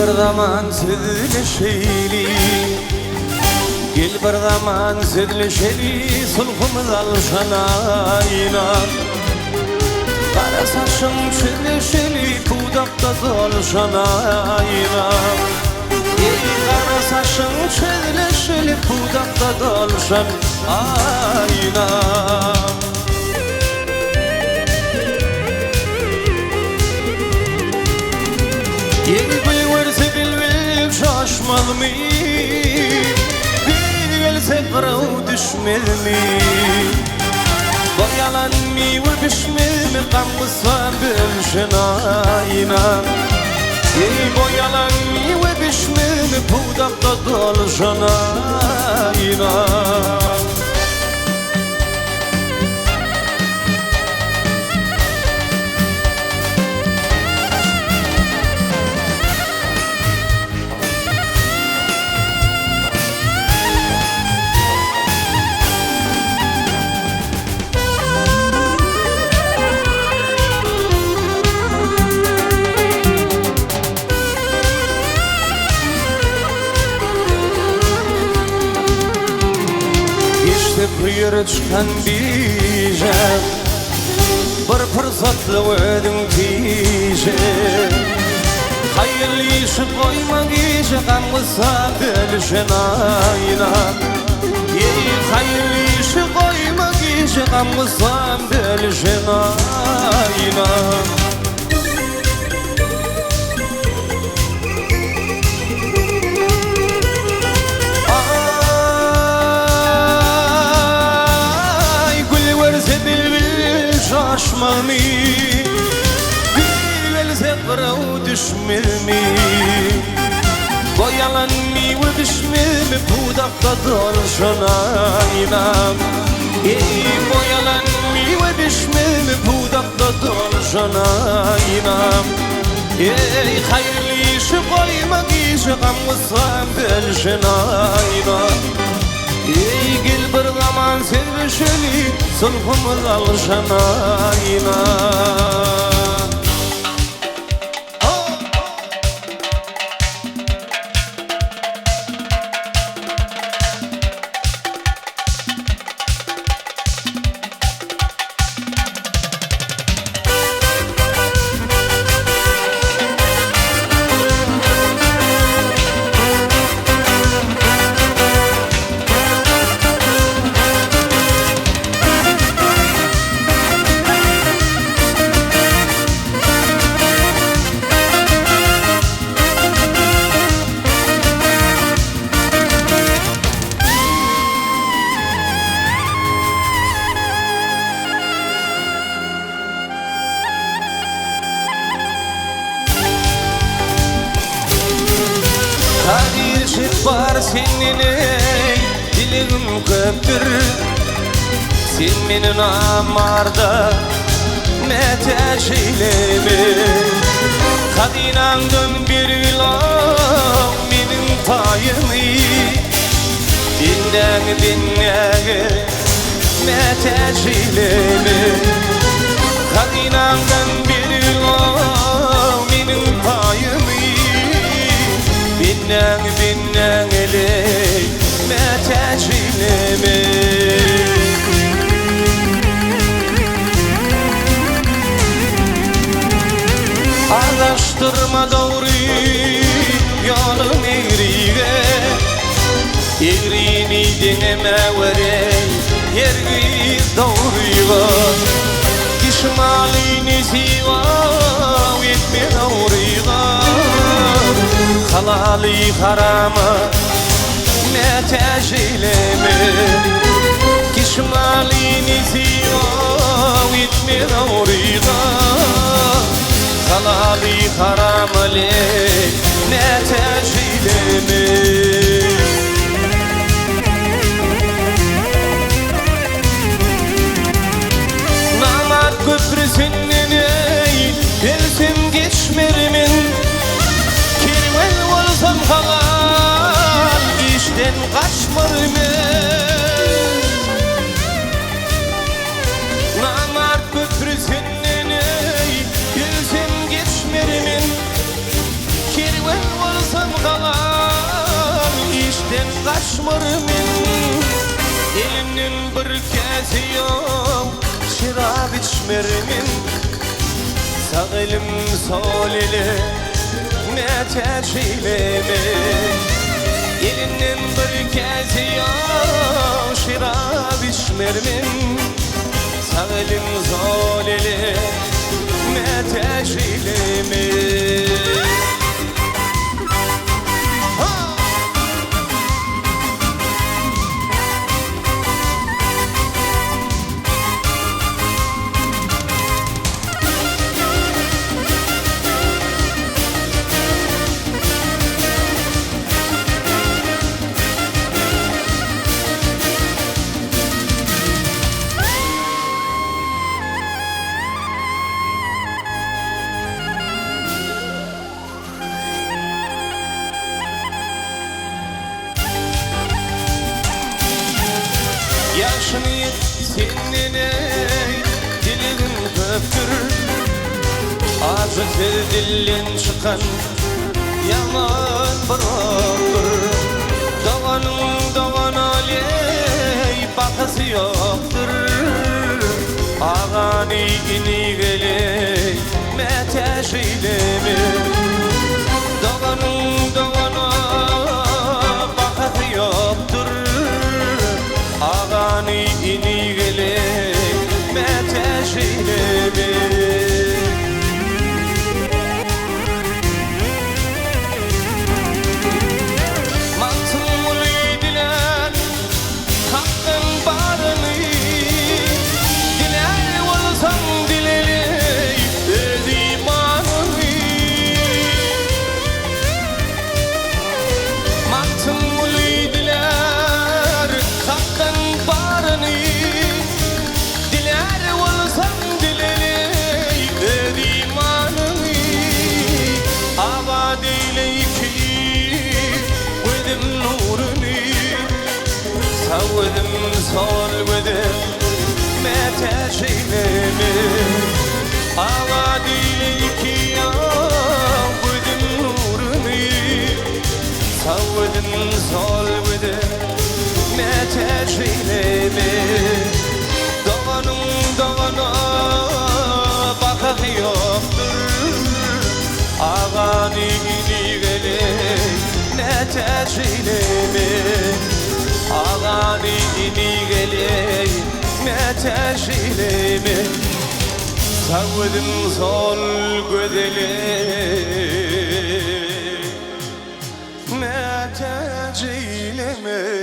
bir zaman sizleşeyli, gel bir zaman sizleşeyli, sulhumuz alşanayla. Kara saçım çileşeli, pudakta dolşanayla. Kara saçım çileşeli, pudakta dolşanayla. Yeni bilverse bilmem şaşmalı mı? Bir gelse karav düşmez mi? Boyalan mi ve pişmez mi? Kamısa bilşenayına. Boyalan mi ve pişmez mi? Pudakta dolşanayına. Kıyır çıkan bize bir fırsatla ödüm bize. Hayırlı işi koymak işe kanmısa bilşenayla. Hayırlı işi koymak işe kanmısa bilşenayla. Şaşmami bir gelse karav düşmez mi? Boyalan mi ve pişmez mi? Pudakta dolşanayla. Boyalan mi ve pişmez mi? Pudakta dolşanayla. Hayırlı işi koymak işi kamısa bilşenayla. Gel bir zaman sevişeli, sulhumuz alşanayla. Kadir şık var senin ey, dilim köptür. Sen benim amarda meteş eyleme. Kadinandım bir ilah benim payımı. Dinden dinlege meteş eyleme. Kadinandım bir ilah benim payımı. Binnen eley meteş eyleme. Araştırma doğru yolum eğriye. Eğrini deneme verey yergi doğruya. Kişmalini siva etme doğruya. Halali harama meteş eyleme. Kişmalini siva etme doğruya. Halali harama meteş eyleme. Namaz köprüsünden ey, gelsin geçmerimin. Kirvel olsam halal, işten kaçmarım ey. Namaz köprüsünden ey, gelsin geçmerimin. Kirvel olsam Elinin bir kezi yok şirab içmerimin Sağ elim sol eli ne tercihlemi Elinin bir kezi yok şirab içmerimin Sağ elim sol eli ne tercihlemi Yaşını seninle dilim köptür Acısı dilin çıkan yalan bıraktır Doğanın doğan aley bakası yoktur Ağani gini geley meteşiyle Doğanın doğana bakası yoktur Ağani ini gele meteşiyle Mantımlı diler hakkın barını Diler olsam dileri ödimanını Mantımlı diler hakkın barını Diler olsam dileri ödimanını Abadiyle iki Vedim nurunu Savdım sol vedim meteşeylemi Abadiyle iki Vedim nurunu Savdım sol vedim meteşeylemi Doğanın doğana bakı yoktur Ağani gini geley meteşeylemi Ağani gini geley meteşeylemi Savdım sol gödeli meteşeylemi